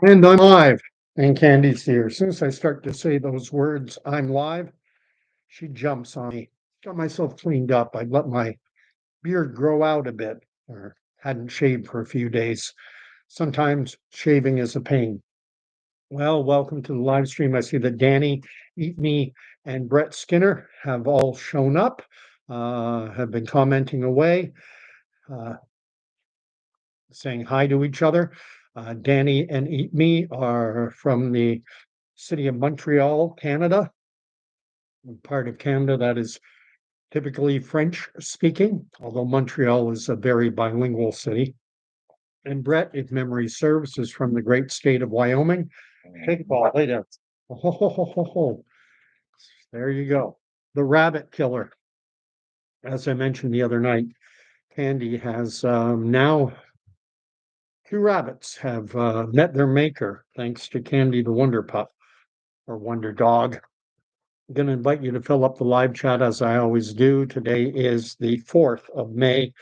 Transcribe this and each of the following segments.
And I'm live. And Candy's here. As soon as I start to say those words, I'm live, she jumps on me. Got myself cleaned up. I let my beard grow out a bit, or hadn't shaved for a few days. Sometimes shaving is a pain. Well, welcome to the live stream. I see that Danny, Eat Me, and Brett Skinner have all shown up, have been commenting away, uh, saying hi to each other. Danny and Eat Me are from the city of Montreal, Canada, part of Canada that is typically French speaking, although Montreal is a very bilingual city. And Brett, if memory serves, is from the great state of Wyoming. Shake ball, lay down. Ho, ho, ho, ho, ho. There you go. The rabbit killer. As I mentioned the other night, Candy has now two rabbits have met their maker thanks to Candy the Wonder Pup or Wonder Dog. I'm going to invite you to fill up the live chat as I always do. Today is the 4th of May,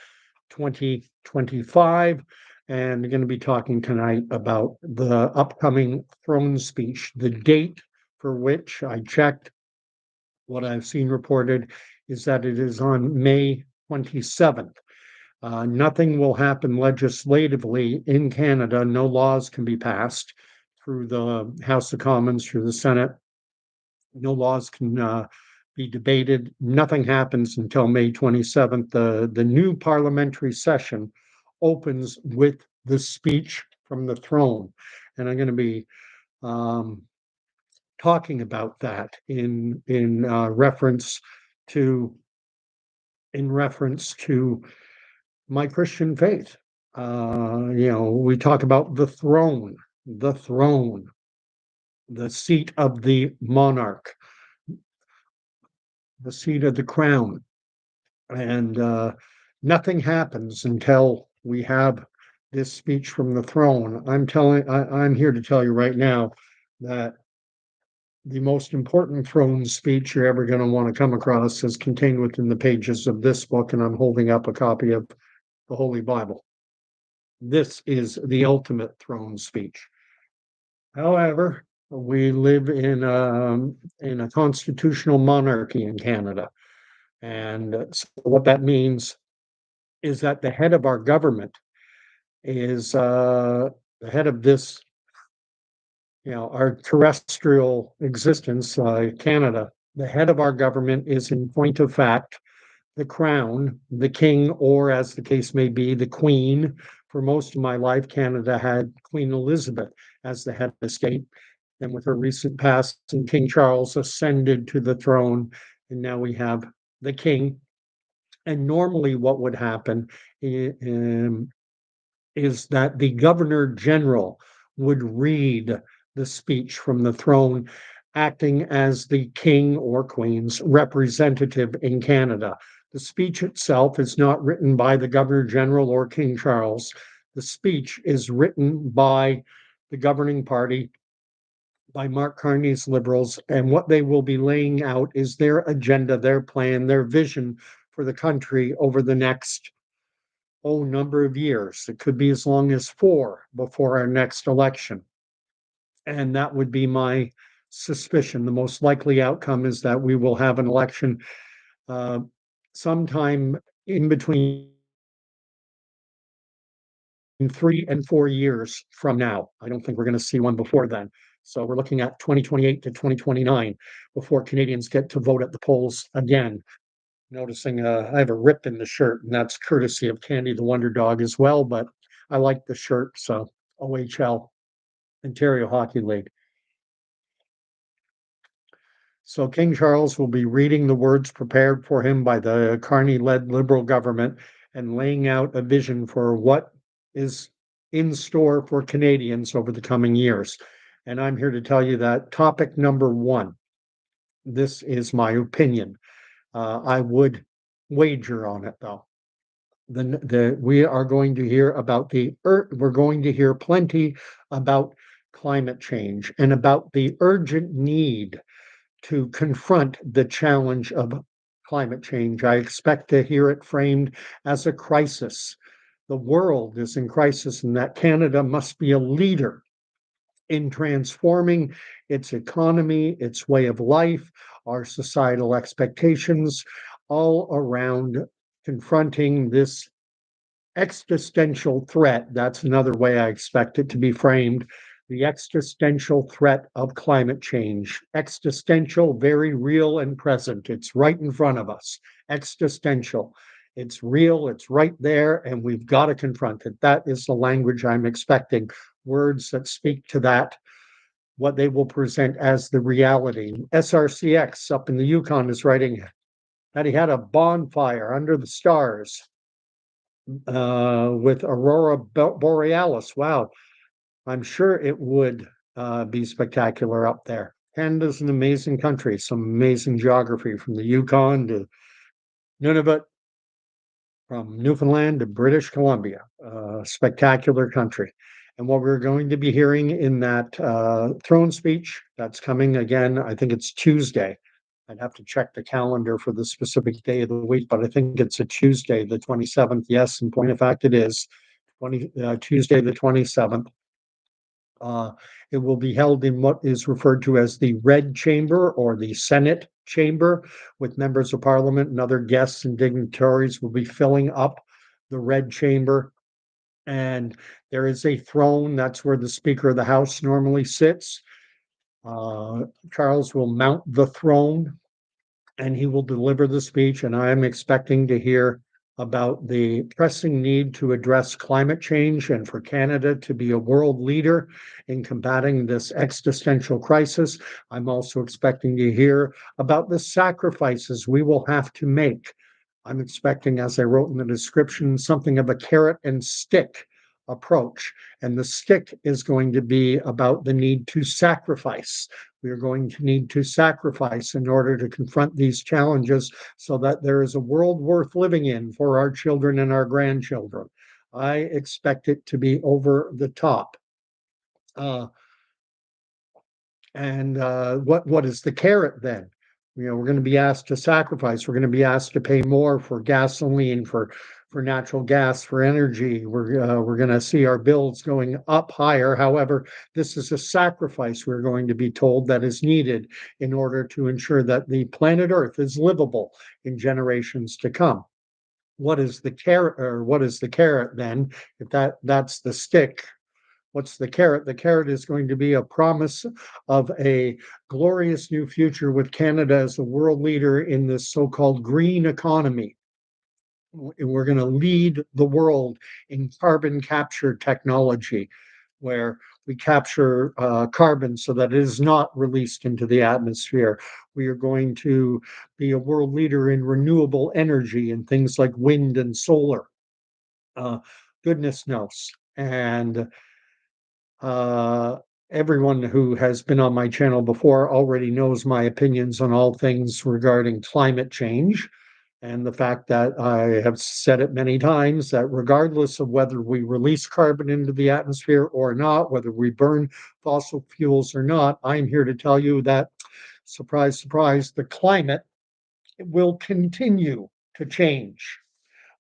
2025, and we're going to be talking tonight about the upcoming throne speech. The date for which I checked, what I've seen reported is that it is on May 27th. Nothing will happen legislatively in Canada. No laws can be passed through the House of Commons, through the Senate. No laws can be debated. Nothing happens until May 27th. The new parliamentary session opens with the speech from the throne. And I'm going to be talking about that in reference to my Christian faith. We talk about the throne, the seat of the monarch, the seat of the crown. And nothing happens until we have this speech from the throne. I'm here to tell you right now that the most important throne speech you're ever going to want to come across is contained within the pages of this book, and I'm holding up a copy of the Holy Bible. This is the ultimate throne speech. However, we live in a constitutional monarchy in Canada. And so what that means is that the head of our government is the head of this, our terrestrial existence, Canada. The head of our government is, in point of fact, the crown, the king, or as the case may be, the queen. For most of my life, Canada had Queen Elizabeth as the head of the state. And with her recent passing, King Charles ascended to the throne, and now we have the king. And normally, what would happen is that the governor general would read the speech from the throne, acting as the king or queen's representative in Canada. The speech itself is not written by the governor general or King Charles. The speech is written by the governing party, by Mark Carney's Liberals, and what they will be laying out is their agenda, their plan, their vision for the country over the next number of years. It could be as long as 4 before our next election. And that would be my suspicion. The most likely outcome is that we will have an election sometime in between 3 and 4 years from now. I don't think we're going to see one before then. So we're looking at 2028 to 2029 before Canadians get to vote at the polls again. Noticing I have a rip in the shirt, and that's courtesy of Candy the Wonder Dog as well, but I like the shirt, so OHL, Ontario Hockey League. So King Charles will be reading the words prepared for him by the Carney-led Liberal government and laying out a vision for what is in store for Canadians over the coming years. And I'm here to tell you that topic number 1, this is my opinion. I would wager on it, though. We are going to hear about we're going to hear plenty about climate change and about the urgent need to confront the challenge of climate change. I expect to hear it framed as a crisis. The world is in crisis, and that Canada must be a leader in transforming its economy, its way of life, our societal expectations, all around confronting this existential threat. That's another way I expect it to be framed. The existential threat of climate change. Existential, very real and present. It's right in front of us. Existential. It's real, it's right there, and we've got to confront it. That is the language I'm expecting. Words that speak to that, what they will present as the reality. SRCX up in the Yukon is writing that he had a bonfire under the stars with Aurora Borealis. Wow, I'm sure it would be spectacular up there. Canada's an amazing country, some amazing geography from the Yukon to Nunavut, from Newfoundland to British Columbia. Spectacular country. And what we're going to be hearing in that throne speech, that's coming again, I think it's Tuesday. I'd have to check the calendar for the specific day of the week, but I think it's a Tuesday, the 27th. Yes, in point of fact, it is Tuesday, the 27th. It will be held in what is referred to as the Red Chamber or the Senate Chamber, with members of Parliament and other guests and dignitaries will be filling up the Red Chamber. And there is a throne. That's where the Speaker of the House normally sits. Charles will mount the throne and he will deliver the speech. And I am expecting to hear about the pressing need to address climate change and for Canada to be a world leader in combating this existential crisis. I'm also expecting to hear about the sacrifices we will have to make. I'm expecting, as I wrote in the description, something of a carrot and stick approach. And the stick is going to be about the need to sacrifice. We are going to need to sacrifice in order to confront these challenges so that there is a world worth living in for our children and our grandchildren. I expect it to be over the top. What is the carrot then? We're going to be asked to sacrifice. We're going to be asked to pay more for gasoline, for natural gas, for energy. We're going to see our bills going up higher. However, this is a sacrifice we're going to be told that is needed in order to ensure that the planet Earth is livable in generations to come. What is the carrot, or what is the carrot then? If that's the stick, what's the carrot? The carrot is going to be a promise of a glorious new future with Canada as a world leader in this so-called green economy. We're going to lead the world in carbon capture technology, where we capture carbon so that it is not released into the atmosphere. We are going to be a world leader in renewable energy and things like wind and solar. Goodness knows. And everyone who has been on my channel before already knows my opinions on all things regarding climate change, and the fact that I have said it many times that regardless of whether we release carbon into the atmosphere or not, whether we burn fossil fuels or not, I'm here to tell you that, surprise, surprise, the climate will continue to change.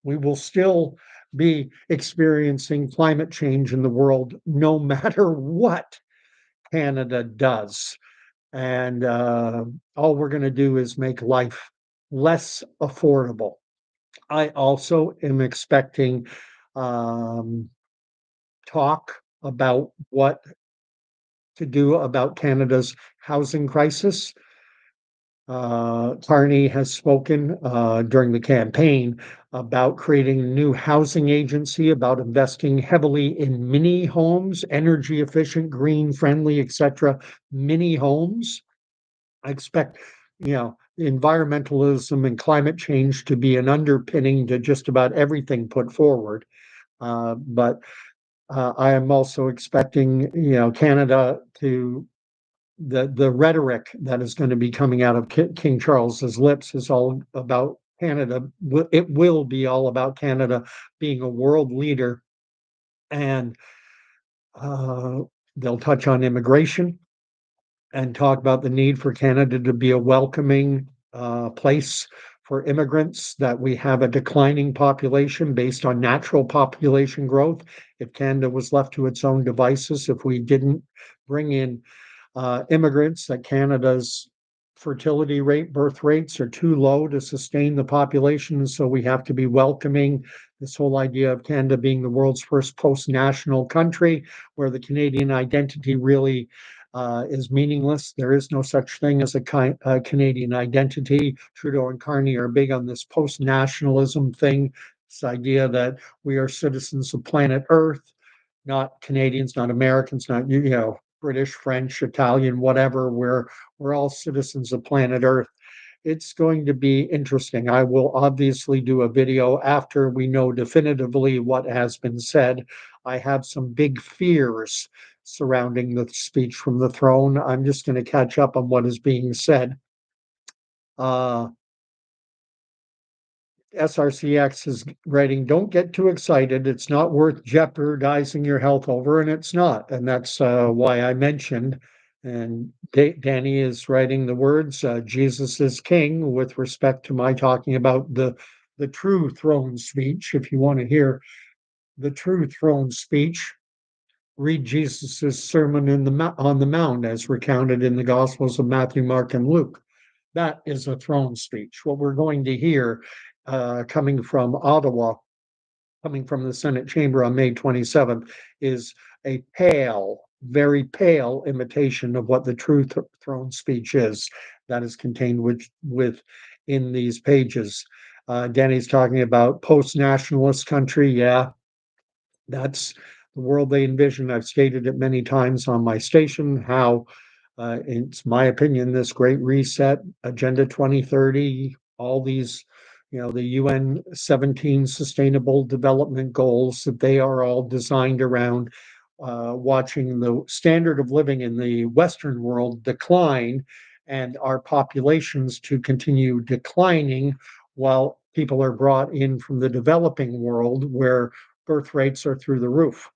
We will still be experiencing climate change in the world no matter what Canada does. And all we're going to do is make life less affordable. I also am expecting talk about what to do about Canada's housing crisis. Carney has spoken during the campaign about creating a new housing agency, about investing heavily in mini homes, energy efficient, green friendly, etc. Mini homes. I expect, environmentalism and climate change to be an underpinning to just about everything put forward. But I am also expecting, Canada to the rhetoric that is going to be coming out of King Charles's lips is all about Canada. It will be all about Canada being a world leader, and they'll touch on immigration and talk about the need for Canada to be a welcoming place for immigrants, that we have a declining population based on natural population growth. If Canada was left to its own devices, if we didn't bring in immigrants, that Canada's fertility rate, birth rates are too low to sustain the population. And so we have to be welcoming this whole idea of Canada being the world's first post-national country, where the Canadian identity really is meaningless. There is no such thing as a Canadian identity. Trudeau and Carney are big on this post-nationalism thing, this idea that we are citizens of planet Earth, not Canadians, not Americans, not British, French, Italian, whatever. We're all citizens of planet Earth. It's going to be interesting. I will obviously do a video after we know definitively what has been said. I have some big fears surrounding the speech from the throne. I'm just going to catch up on what is being said. SRCX is writing, don't get too excited. It's not worth jeopardizing your health over, and it's not. And that's why I mentioned. And Danny is writing the words, Jesus is king, with respect to my talking about the true throne speech. If you want to hear the true throne speech, read Jesus's sermon on the Mount as recounted in the Gospels of Matthew, Mark, and Luke. That is a throne speech. What we're going to hear coming from Ottawa, coming from the Senate chamber on May 27th, is a pale, very pale imitation of what the true throne speech is that is contained within these pages. Danny's talking about post-nationalist country. Yeah, that's the world they envision. I've stated it many times on my station, how it's my opinion, this Great Reset, Agenda 2030, all these, the UN 17 Sustainable Development Goals, that they are all designed around watching the standard of living in the Western world decline and our populations to continue declining while people are brought in from the developing world where birth rates are through the roof,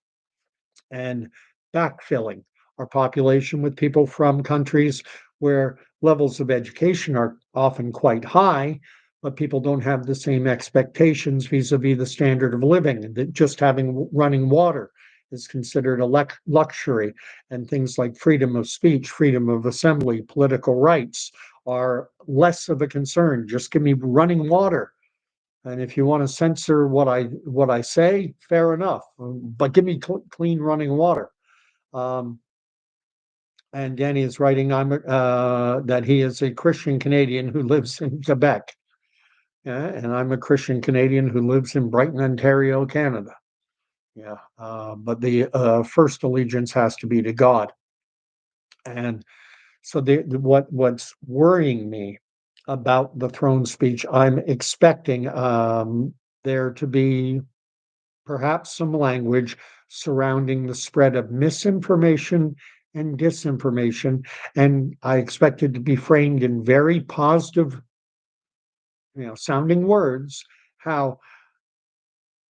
and backfilling our population with people from countries where levels of education are often quite high, but people don't have the same expectations vis-a-vis the standard of living. That just having running water is considered a luxury, and things like freedom of speech, freedom of assembly, political rights are less of a concern. Just give me running water. And if you want to censor what I say, fair enough. But give me clean running water. And Danny is writing that he is a Christian Canadian who lives in Quebec. Yeah, and I'm a Christian Canadian who lives in Brighton, Ontario, Canada. Yeah, but the first allegiance has to be to God. And so what's worrying me about the throne speech, I'm expecting there to be perhaps some language surrounding the spread of misinformation and disinformation. And I expect it to be framed in very positive, sounding words, how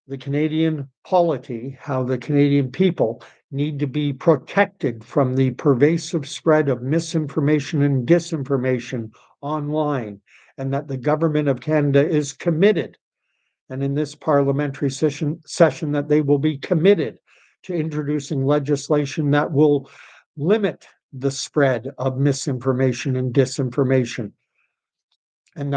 the Canadian polity, how the Canadian people need to be protected from the pervasive spread of misinformation and disinformation online, and that the government of Canada is committed, and in this parliamentary session that they will be committed to introducing legislation that will limit the spread of misinformation and disinformation. And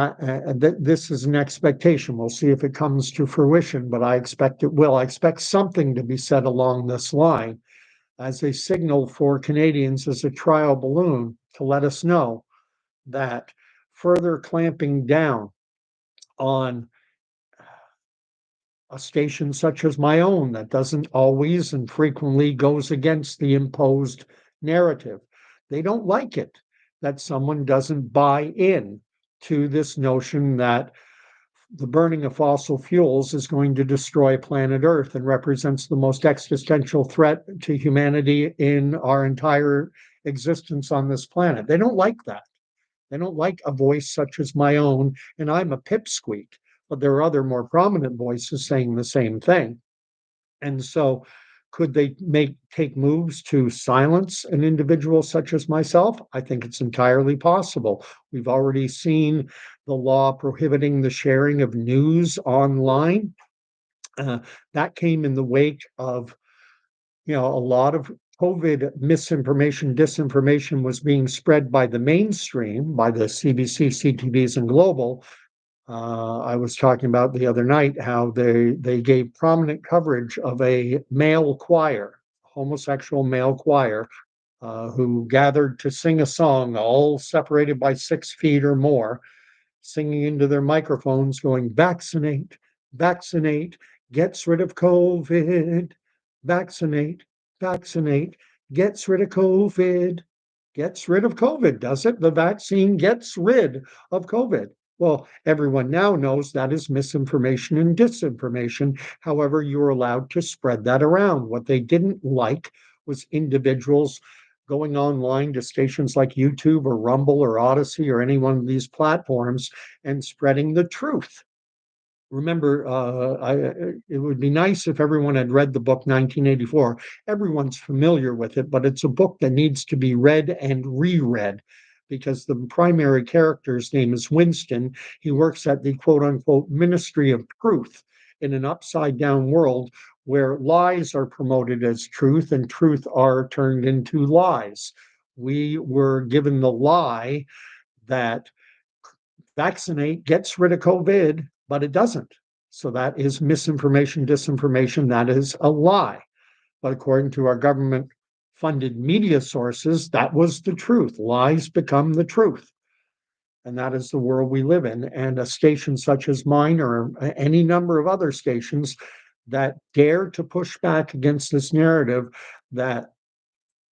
this is an expectation. We'll see if it comes to fruition, but I expect it will. I expect something to be said along this line as a signal for Canadians, as a trial balloon, to let us know that further clamping down on a station such as my own that doesn't always and frequently goes against the imposed narrative. They don't like it that someone doesn't buy in to this notion that the burning of fossil fuels is going to destroy planet Earth and represents the most existential threat to humanity in our entire existence on this planet. They don't like that. They don't like a voice such as my own, and I'm a pipsqueak, but there are other more prominent voices saying the same thing. And so could they take moves to silence an individual such as myself? I think it's entirely possible. We've already seen the law prohibiting the sharing of news online. Uh, that came in the wake of, a lot of COVID misinformation, disinformation was being spread by the mainstream, by the CBC, CTVs, and Global. I was talking about the other night how they gave prominent coverage of a male choir, homosexual male choir, who gathered to sing a song, all separated by 6 feet or more, singing into their microphones, going, vaccinate, vaccinate, gets rid of COVID, vaccinate, vaccinate, gets rid of COVID, gets rid of COVID, does it? The vaccine gets rid of COVID. Well, everyone now knows that is misinformation and disinformation. However, you're allowed to spread that around. What they didn't like was individuals going online to stations like YouTube or Rumble or Odyssey or any one of these platforms and spreading the truth. Remember, it would be nice if everyone had read the book 1984. Everyone's familiar with it, but it's a book that needs to be read and reread because the primary character's name is Winston. He works at the quote unquote Ministry of Truth in an upside down world where lies are promoted as truth and truth are turned into lies. We were given the lie that vaccinate gets rid of COVID, but it doesn't. So that is misinformation, disinformation. That is a lie. But according to our government funded media sources, that was the truth. Lies become the truth. And that is the world we live in. And a station such as mine or any number of other stations that dare to push back against this narrative that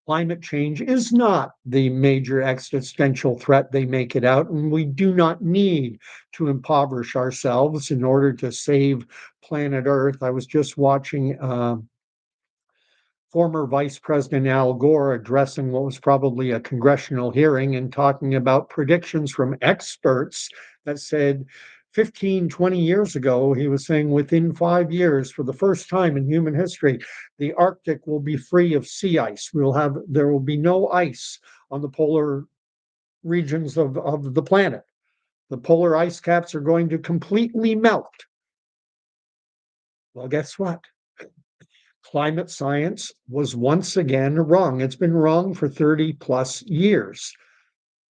climate change is not the major existential threat they make it out, and we do not need to impoverish ourselves in order to save planet Earth. I was just watching former Vice President Al Gore addressing what was probably a congressional hearing and talking about predictions from experts that said 15, 20 years ago, he was saying within 5 years, for the first time in human history, the Arctic will be free of sea ice. There will be no ice on the polar regions of the planet. The polar ice caps are going to completely melt. Well, guess what? Climate science was once again wrong. It's been wrong for 30 plus years.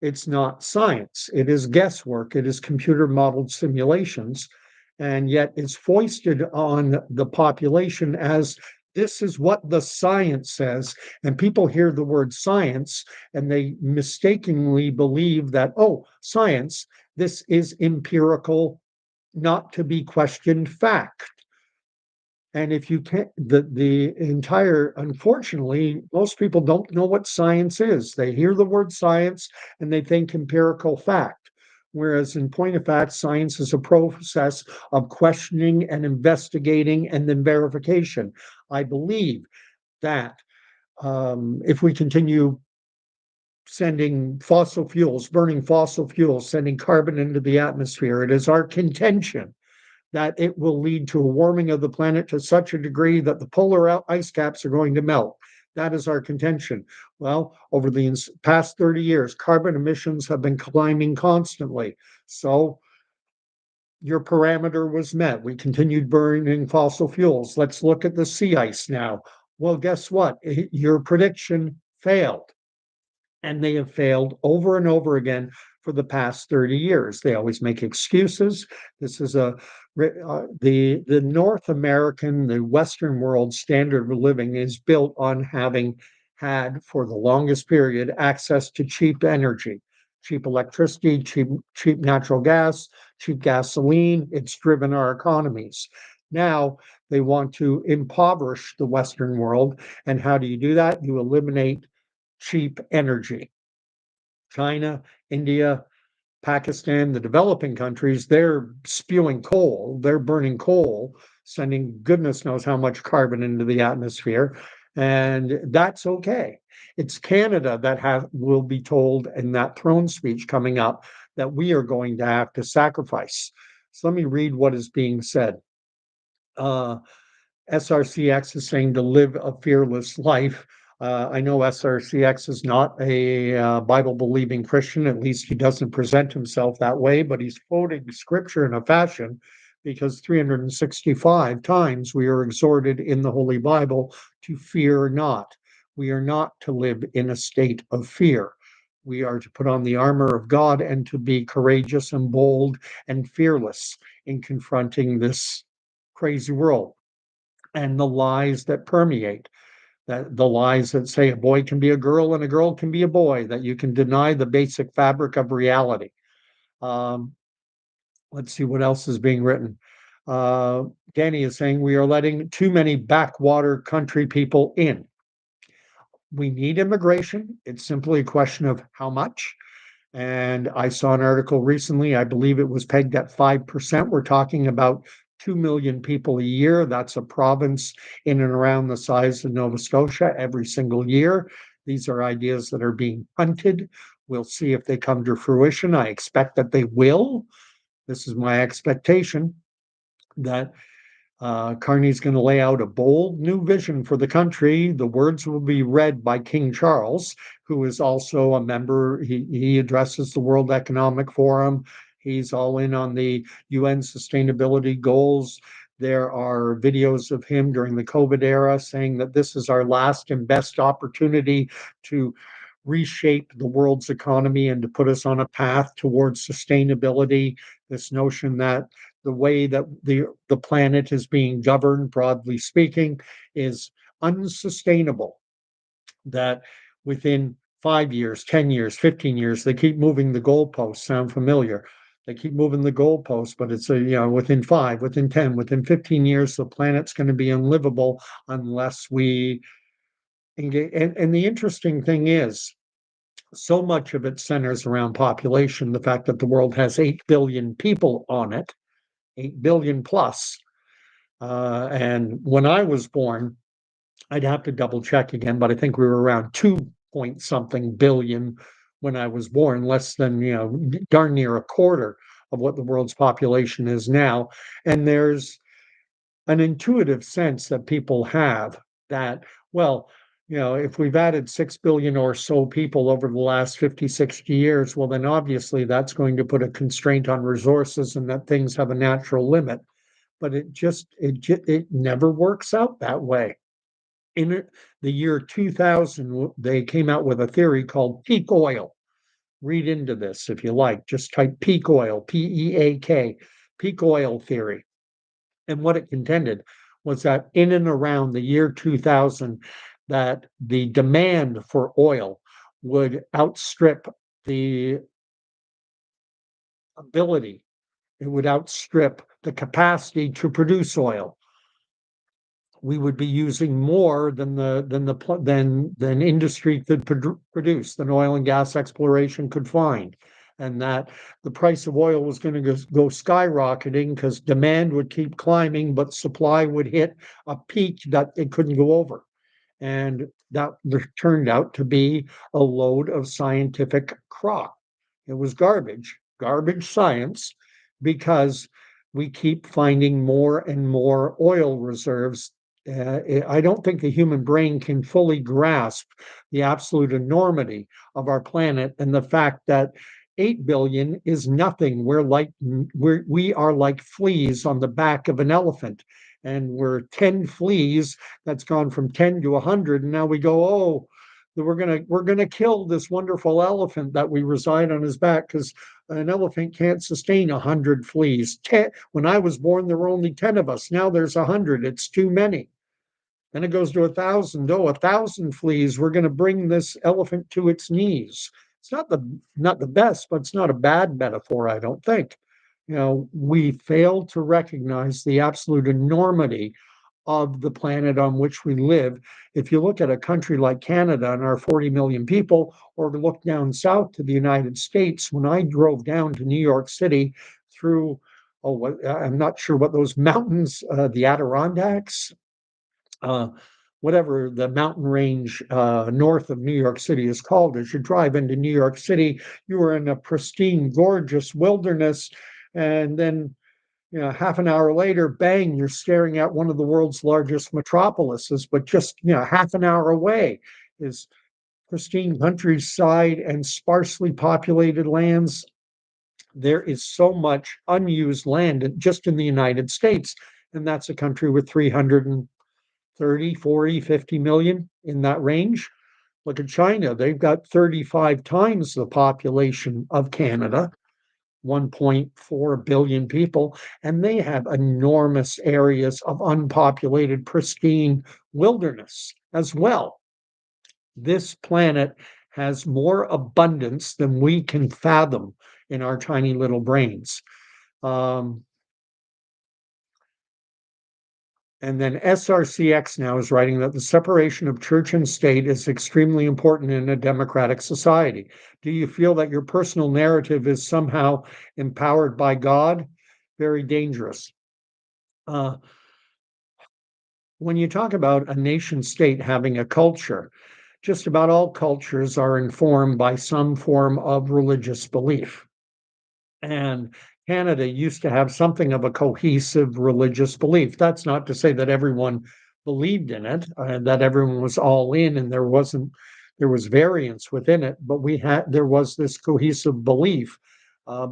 It's not science. It is guesswork. It is computer modeled simulations. And yet it's foisted on the population as this is what the science says. And people hear the word science and they mistakenly believe that, oh, science, this is empirical, not to be questioned fact. And if you can't, the entire, unfortunately, most people don't know what science is. They hear the word science and they think empirical fact. Whereas in point of fact, science is a process of questioning and investigating and then verification. I believe that if we continue sending fossil fuels, burning fossil fuels, sending carbon into the atmosphere, it is our contention that it will lead to a warming of the planet to such a degree that the polar ice caps are going to melt. That is our contention. Well, over the past 30 years, carbon emissions have been climbing constantly. So your parameter was met. We continued burning fossil fuels. Let's look at the sea ice now. Well, guess what? Your prediction failed. And they have failed over and over again for the past 30 years. They always make excuses. This is the North American, the Western world standard of living is built on having had for the longest period access to cheap energy, cheap electricity, cheap natural gas, cheap gasoline. It's driven our economies. Now they want to impoverish the Western world. And how do you do that? You eliminate cheap energy. China, India, Pakistan, the developing countries, they're spewing coal, they're burning coal, sending goodness knows how much carbon into the atmosphere. And that's okay. It's Canada that will be told in that throne speech coming up that we are going to have to sacrifice. So let me read what is being said. SRCX is saying to live a fearless life. I know SRCX is not a Bible-believing Christian. At least he doesn't present himself that way, but he's quoting scripture in a fashion because 365 times we are exhorted in the Holy Bible to fear not. We are not to live in a state of fear. We are to put on the armor of God and to be courageous and bold and fearless in confronting this crazy world and the lies that permeate, that the lies that say a boy can be a girl and a girl can be a boy, that you can deny the basic fabric of reality. Um, let's see what else is being written. Uh, Danny is saying we are letting too many backwater country people in. We need immigration. It's simply a question of how much. And I saw an article recently, I believe it was pegged at 5%. We're talking about 2 million people a year. That's a province in and around the size of Nova Scotia every single year. These are ideas that are being punted. We'll see if they come to fruition. I expect that they will. This is my expectation that Carney's going to lay out a bold new vision for the country. The words will be read by King Charles, who is also a member. He addresses the World Economic Forum. He's all in on the UN sustainability goals. There are videos of him during the COVID era saying that this is our last and best opportunity to reshape the world's economy and to put us on a path towards sustainability. This notion that the way that the planet is being governed, broadly speaking, is unsustainable. That within 5 years, 10 years, 15 years, they keep moving the goalposts. Sound familiar? They keep moving the goalposts, but it's within 5, within 10, within 15 years, the planet's going to be unlivable unless we engage. And the interesting thing is, so much of it centers around population, the fact that the world has 8 billion people on it, 8 billion plus. And when I was born, I'd have to double check again, but I think we were around 2 point something billion when I was born, less than, darn near a quarter of what the world's population is now. And there's an intuitive sense that people have that, well, if we've added 6 billion or so people over the last 50, 60 years, well, then obviously that's going to put a constraint on resources and that things have a natural limit. But it never works out that way. In the year 2000, they came out with a theory called peak oil. Read into this if you like. Just type peak oil, PEAK, peak oil theory. And what it contended was that in and around the year 2000, that the demand for oil would outstrip the ability, it would outstrip the capacity to produce oil. We would be using more than industry could produce, than oil and gas exploration could find, and that the price of oil was going to go skyrocketing because demand would keep climbing, but supply would hit a peak that it couldn't go over. And that turned out to be a load of scientific crock. It was garbage science, because we keep finding more and more oil reserves. I don't think the human brain can fully grasp the absolute enormity of our planet and the fact that 8 billion is nothing. We are like fleas on the back of an elephant, and we're 10 fleas that's gone from 10 to 100, and now we go, oh, we're gonna kill this wonderful elephant that we reside on his back, because an elephant can't sustain 100 fleas. When I was born, there were only 10 of us. Now there's 100. It's too many. Then it goes to 1,000. Oh, 1,000 fleas. We're going to bring this elephant to its knees. It's not the best, but it's not a bad metaphor, I don't think. We fail to recognize the absolute enormity of the planet on which we live. If you look at a country like Canada and our 40 million people, or to look down south to the United States, when I drove down to New York City through, I'm not sure what those mountains, the Adirondacks, uh, whatever the mountain range north of New York City is called. As you drive into New York City, you are in a pristine, gorgeous wilderness. And then half an hour later, bang, you're staring at one of the world's largest metropolises, but just half an hour away. is pristine countryside and sparsely populated lands. There is so much unused land just in the United States, and that's a country with 330, 40, 50 million in that range. Look at China. They've got 35 times the population of Canada, 1.4 billion people, and they have enormous areas of unpopulated, pristine wilderness as well. This planet has more abundance than we can fathom in our tiny little brains. Um, And then SRCX now is writing that the separation of church and state is extremely important in a democratic society. Do you feel that your personal narrative is somehow empowered by God? Very dangerous. Uh, when you talk about a nation state having a culture, just about all cultures are informed by some form of religious belief. And Canada used to have something of a cohesive religious belief. That's not to say that everyone believed in it, that everyone was all in, and there was variance within it, but there was this cohesive belief.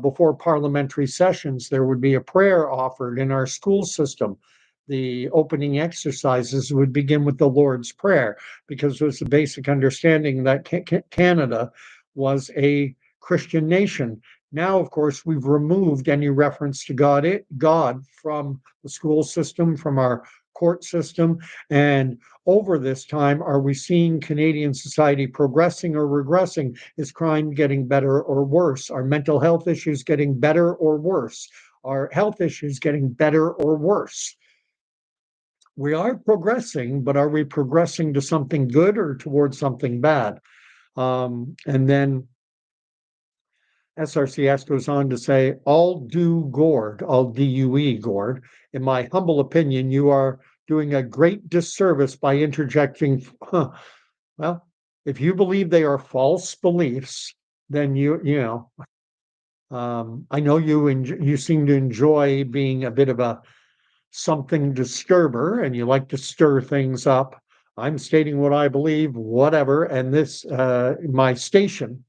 Before parliamentary sessions, there would be a prayer offered in our school system. The opening exercises would begin with the Lord's Prayer because there was a basic understanding that Canada was a Christian nation. Now, of course, we've removed any reference to God from the school system, from our court system. And over this time, are we seeing Canadian society progressing or regressing? Is crime getting better or worse? Are mental health issues getting better or worse? Are health issues getting better or worse? We are progressing, but are we progressing to something good or towards something bad? And then SRCS goes on to say, all due Gord, all DUE Gord, in my humble opinion, you are doing a great disservice by interjecting. Well, if you believe they are false beliefs, then I know you seem to enjoy being a bit of a something disturber and you like to stir things up. I'm stating what I believe, whatever. And my station,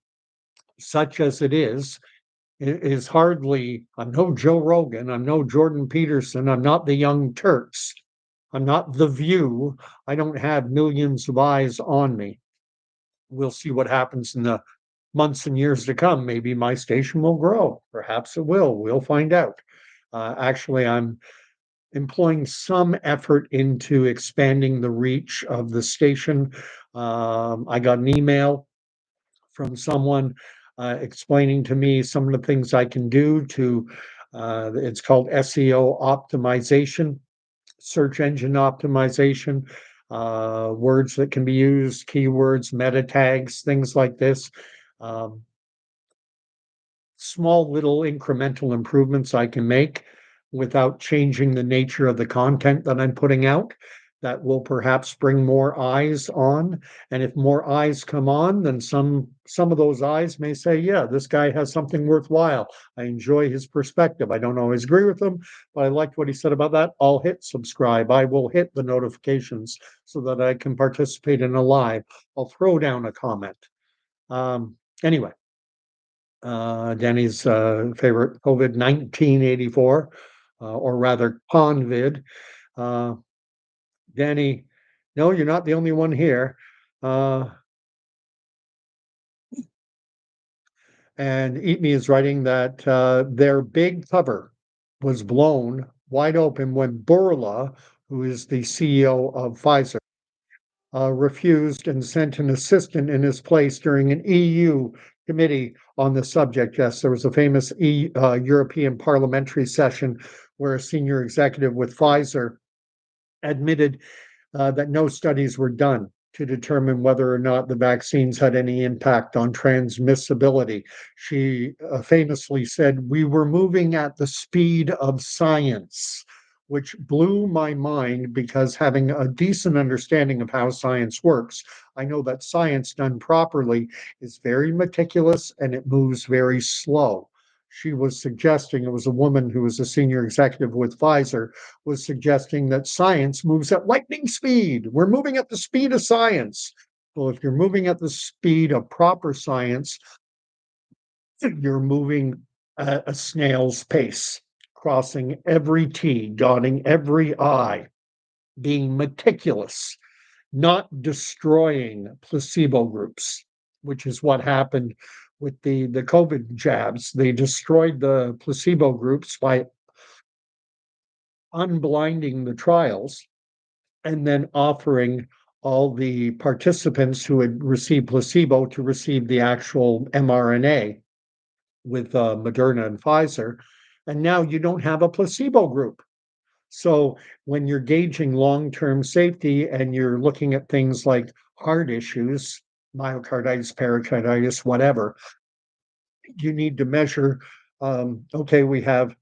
such as it is hardly, I'm no Joe Rogan, I'm no Jordan Peterson, I'm not the Young Turks, I'm not The View. I don't have millions of eyes on me. We'll see what happens in the months and years to come. Maybe my station will grow. Perhaps it will. We'll find out. Actually, I'm employing some effort into expanding the reach of the station. I got an email from someone explaining to me some of the things I can do to, it's called SEO optimization, search engine optimization, words that can be used, keywords, meta tags, things like this. Um, Small little incremental improvements I can make without changing the nature of the content that I'm putting out that will perhaps bring more eyes on. And if more eyes come on, then some of those eyes may say, yeah, this guy has something worthwhile. I enjoy his perspective. I don't always agree with him, but I liked what he said about that. I'll hit subscribe. I will hit the notifications so that I can participate in a live. I'll throw down a comment. Anyway, Danny's favorite COVID 1984, or rather Convid. Uh, Danny, no, you're not the only one here. Uh, and Eat Me is writing that their big cover was blown wide open when Burla, who is the CEO of Pfizer, refused and sent an assistant in his place during an EU committee on the subject. Yes, there was a famous European parliamentary session where a senior executive with Pfizer admitted that no studies were done to determine whether or not the vaccines had any impact on transmissibility. She famously said, we were moving at the speed of science, which blew my mind because having a decent understanding of how science works, I know that science done properly is very meticulous and it moves very slow. She was suggesting, it was a woman who was a senior executive with Pfizer, was suggesting that science moves at lightning speed. We're moving at the speed of science. Well, if you're moving at the speed of proper science, you're moving at a snail's pace, crossing every T, dotting every I, being meticulous, not destroying placebo groups, which is what happened with the COVID jabs. They destroyed the placebo groups by unblinding the trials and then offering all the participants who had received placebo to receive the actual mRNA with Moderna and Pfizer. And now you don't have a placebo group. So when you're gauging long-term safety and you're looking at things like heart issues, myocarditis, pericarditis, whatever, you need to measure, okay, we have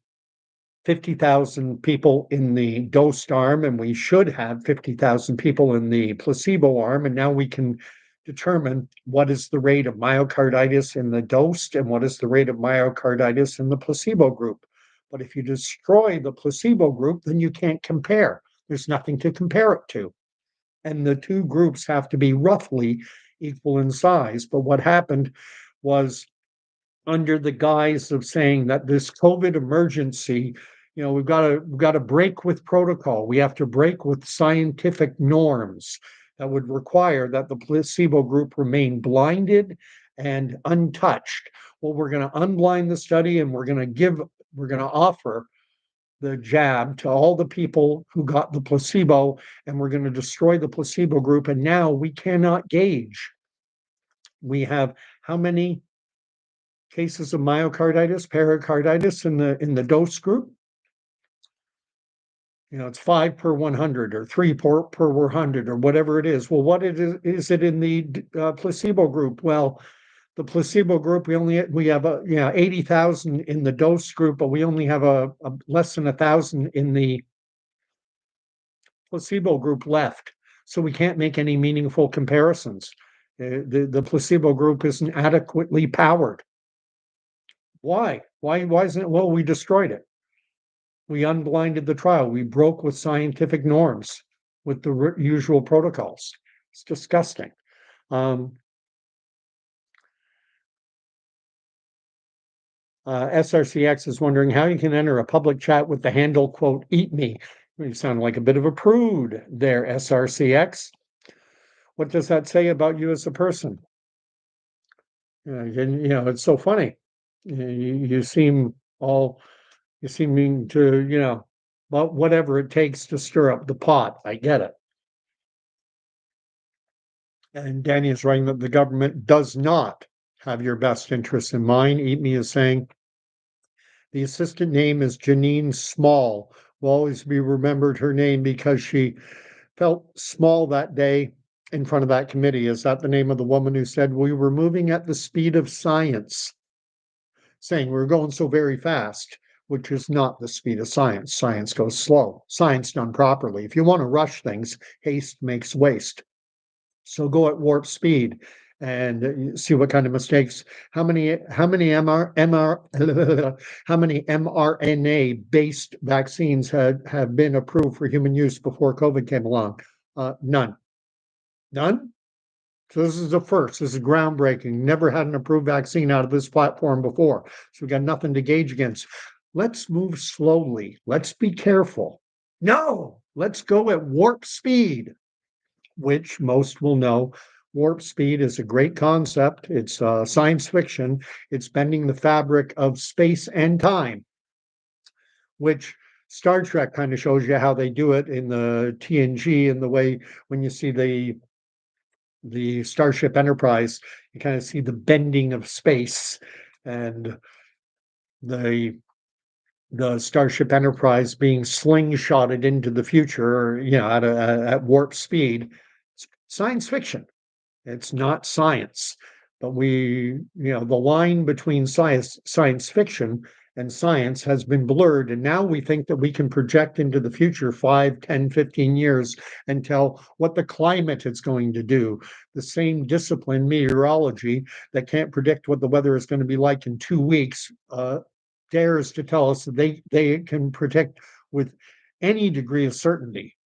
50,000 people in the dosed arm, and we should have 50,000 people in the placebo arm. And now we can determine what is the rate of myocarditis in the dosed and what is the rate of myocarditis in the placebo group. But if you destroy the placebo group, then you can't compare. There's nothing to compare it to. And the two groups have to be roughly equal in size. But what happened was, under the guise of saying that this COVID emergency, we've got to break with protocol. We have to break with scientific norms that would require that the placebo group remain blinded and untouched. Well, we're going to unblind the study and we're going to offer the jab to all the people who got the placebo, and we're going to destroy the placebo group. And now we cannot gauge. We have how many cases of myocarditis, pericarditis in the dose group? It's 5 per 100 or 3 per 100 or whatever it is. Well, what is it in the placebo group? Well, the placebo group, we have 80,000 in the dose group, but we only have a less than 1,000 in the placebo group left. So we can't make any meaningful comparisons. The placebo group isn't adequately powered. Why? Why isn't it? Well, we destroyed it. We unblinded the trial. We broke with scientific norms, with the usual protocols. It's disgusting. SRCX is wondering how you can enter a public chat with the handle, quote, "eat me." You sound like a bit of a prude there, SRCX. What does that say about you as a person? It's so funny. You seem to, well, whatever it takes to stir up the pot. I get it. And Danny is writing that the government does not have your best interests in mind. Eat Me is saying the assistant name is Janine Small. Will always be remembered her name because she felt small that day in front of that committee. Is that the name of the woman who said we were moving at the speed of science? Saying we're going so very fast, which is not the speed of science. Science goes slow. Science done properly. If you want to rush things, haste makes waste. So go at warp speed and see what kind of mistakes. How many mRNA based vaccines have been approved for human use before COVID came along? None. So this is the first. This is groundbreaking. Never had an approved vaccine out of this platform before. So we got nothing to gauge against. Let's move slowly. Let's be careful. No, let's go at warp speed, which most will know. Warp speed is a great concept. It's science fiction. It's bending the fabric of space and time, which Star Trek kind of shows you how they do it in the TNG, and the way when you see the Starship Enterprise, you kind of see the bending of space, and the Starship Enterprise being slingshotted into the future, at warp speed. It's science fiction. It's not science. But the line between science fiction and science has been blurred. And now we think that we can project into the future 5, 10, 15 years and tell what the climate is going to do. The same discipline, meteorology, that can't predict what the weather is going to be like in 2 weeks, dares to tell us that they can predict with any degree of certainty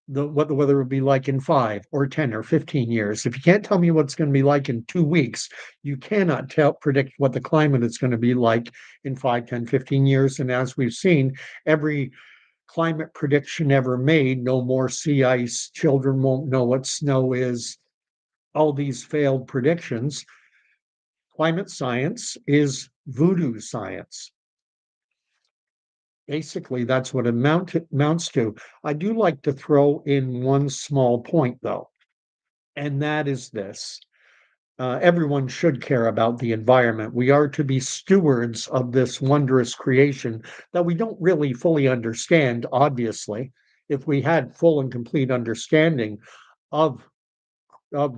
what the weather will be like in 5 or 10 or 15 years. If you can't tell me what it's going to be like in 2 weeks, you cannot predict what the climate is going to be like in 5, 10, 15 years. And as we've seen, every climate prediction ever made, no more sea ice, children won't know what snow is, all these failed predictions. Climate science is voodoo science. Basically, that's what it amounts to. I do like to throw in one small point, though, and that is this. Everyone should care about the environment. We are to be stewards of this wondrous creation that we don't really fully understand, obviously. If we had full and complete understanding of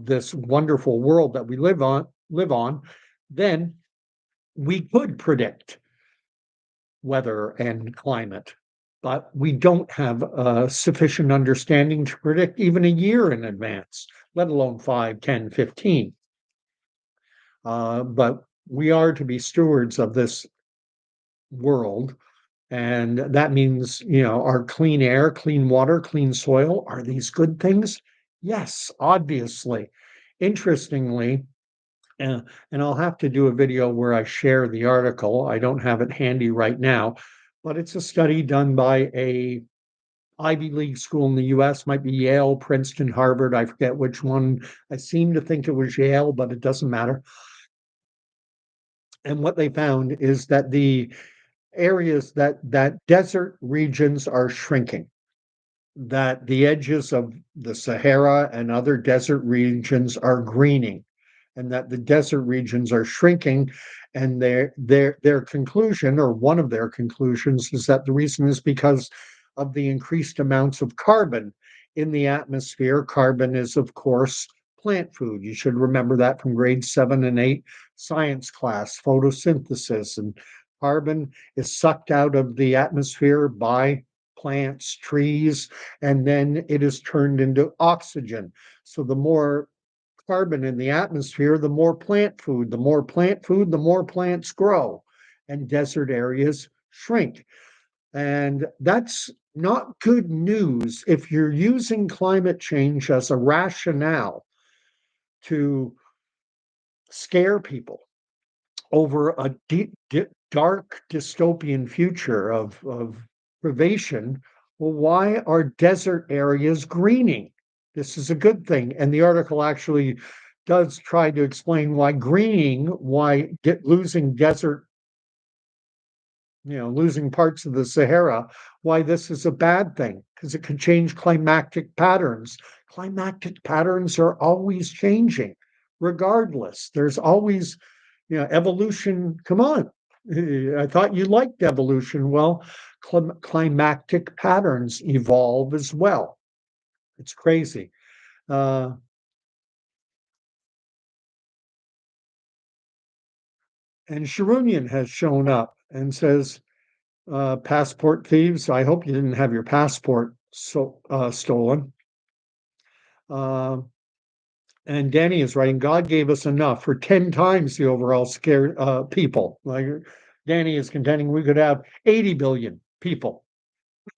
this wonderful world that we live on, then we could predict weather and climate. But we don't have sufficient understanding to predict even a year in advance, let alone 5, 10, 15. But we are to be stewards of this world. And that means, our clean air, clean water, clean soil. Are these good things? Yes, obviously. Interestingly, and I'll have to do a video where I share the article. I don't have it handy right now, but it's a study done by a Ivy League school in the US, might be Yale, Princeton, Harvard. I forget which one. I seem to think it was Yale, but it doesn't matter. And what they found is that the areas that desert regions are shrinking, that the edges of the Sahara and other desert regions are greening, and that the desert regions are shrinking. And their conclusion, or one of their conclusions, is that the reason is because of the increased amounts of carbon in the atmosphere. Carbon is, of course, plant food. You should remember that from grade 7 and 8 science class, photosynthesis. And carbon is sucked out of the atmosphere by plants, trees, and then it is turned into oxygen. So the more carbon in the atmosphere, the more plant food, the more plant food, the more plants grow, and desert areas shrink. And that's not good news if you're using climate change as a rationale to scare people over a dark dystopian future of privation. Well, why are desert areas greening? This is a good thing. And the article actually does try to explain why greening, why losing desert, losing parts of the Sahara, why this is a bad thing, because it could change climatic patterns. Climatic patterns are always changing, regardless. There's always, evolution. Come on. I thought you liked evolution. Well, climatic patterns evolve as well. It's crazy. Uh, and Sharunian has shown up and says, passport thieves, I hope you didn't have your passport stolen. Uh, and Danny is writing, God gave us enough for 10 times the overall scared people. Like Danny is contending we could have 80 billion people.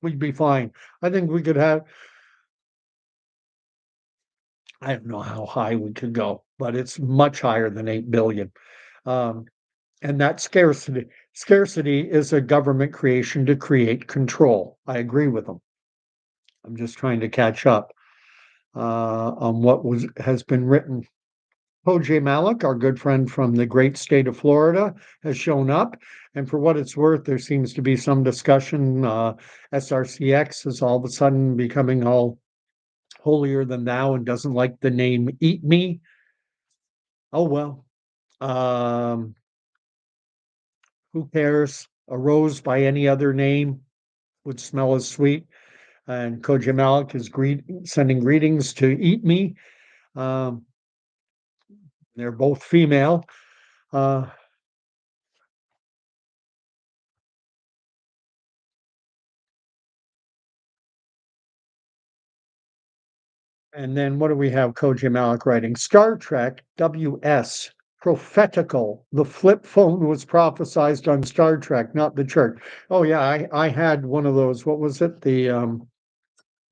We'd be fine. I think we could have, I don't know how high we could go, but it's much higher than 8 billion. Um, and that scarcity is a government creation to create control. I agree with them. I'm just trying to catch up on what has been written. OJ Malik, our good friend from the great state of Florida, has shown up. And for what it's worth, there seems to be some discussion. SRCX is all of a sudden becoming all holier than thou and doesn't like the name Eat Me. Oh, well. Um, who cares? A rose by any other name would smell as sweet. And Koji Malik is sending greetings to Eat Me. Um, they're both female. Uh, And then what do we have Koji Malik writing? Star Trek WS, prophetical. The flip phone was prophesized on Star Trek, not the church. Oh yeah, I had one of those. What was it?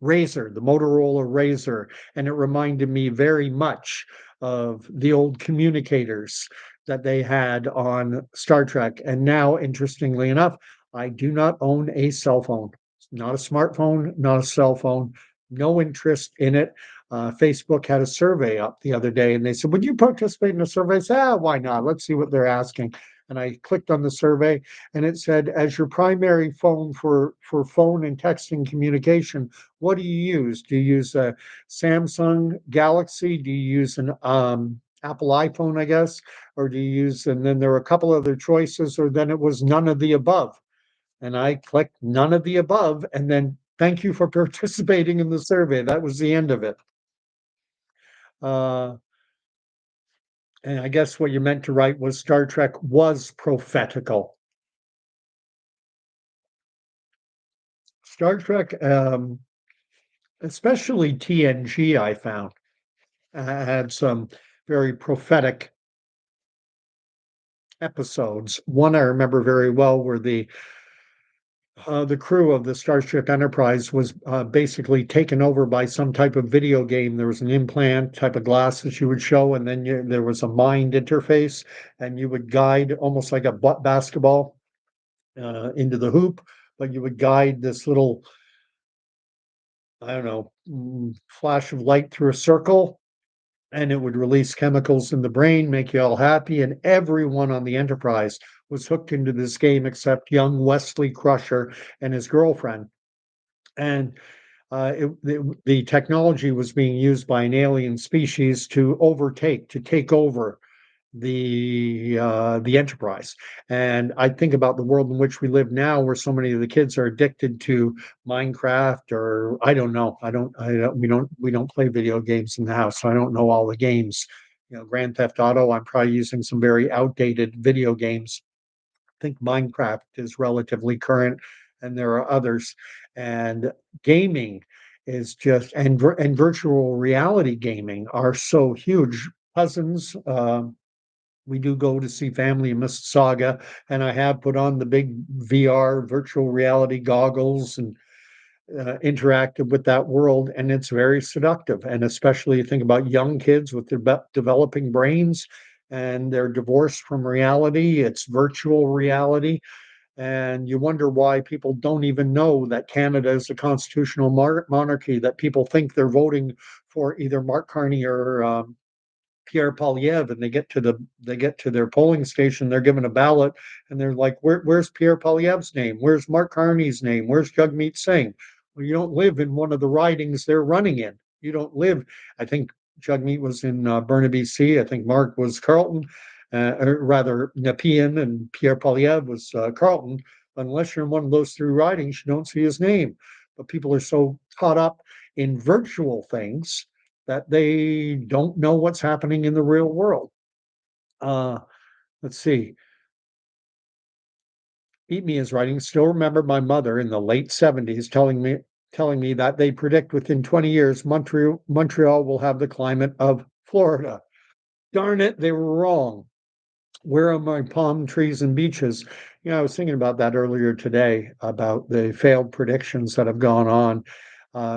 Razor, the Motorola Razor, and it reminded me very much of the old communicators that they had on Star Trek. And now, interestingly enough, I do not own a cell phone. Not a smartphone, not a cell phone, no interest in it. Facebook had a survey up the other day and they said, would you participate in a survey? I said, why not? Let's see what they're asking. And I clicked on the survey and it said, as your primary phone for phone and texting communication, what do you use? Do you use a Samsung Galaxy? Do you use an Apple iPhone, I guess? Or do you use, and then there were a couple other choices, or then it was none of the above. And I clicked none of the above, and then thank you for participating in the survey. That was the end of it. Uh, and I guess what you meant to write was Star Trek was prophetical. Star Trek, especially TNG, I found had some very prophetic episodes. One I remember very well where the crew of the Starship Enterprise was basically taken over by some type of video game. There was an implant type of glass that you would show, and then there was a mind interface, and you would guide almost like a basketball into the hoop, but you would guide this little, I don't know, flash of light through a circle, and it would release chemicals in the brain, make you all happy. And everyone on the Enterprise was hooked into this game except young Wesley Crusher and his girlfriend. And the technology was being used by an alien species to take over the Enterprise. And I think about the world in which we live now, where so many of the kids are addicted to Minecraft, or I don't know. We don't play video games in the house, so I don't know all the games. Grand Theft Auto. I'm probably using some very outdated video games. I think Minecraft is relatively current, and there are others. And gaming is just and virtual reality gaming are so huge. Cousins, we do go to see family in Mississauga, and I have put on the big VR virtual reality goggles and interacted with that world, and it's very seductive. And especially you think about young kids with their developing brains, and they're divorced from reality. It's virtual reality, and you wonder why people don't even know that Canada is a constitutional monarchy. That people think they're voting for either Mark Carney or Pierre Polyev, and they get to their polling station, they're given a ballot, and they're like, where's Pierre Polyev's name? Where's Mark Carney's name? Where's Jagmeet Singh? Well, you don't live in one of the ridings they're running in. You don't live. I think Jagmeet was in Burnaby C. I think Mark was Carleton, or rather Nepean, and Pierre Polyev was Carleton. Unless you're in one of those three ridings, you don't see his name. But people are so caught up in virtual things that they don't know what's happening in the real world. Uh, let's see. Eat Me is writing. Still remember my mother in the late 70s telling me that they predict within 20 years Montreal will have the climate of Florida. Darn it, they were wrong. Where are my palm trees and beaches? I was thinking about that earlier today, about the failed predictions that have gone on.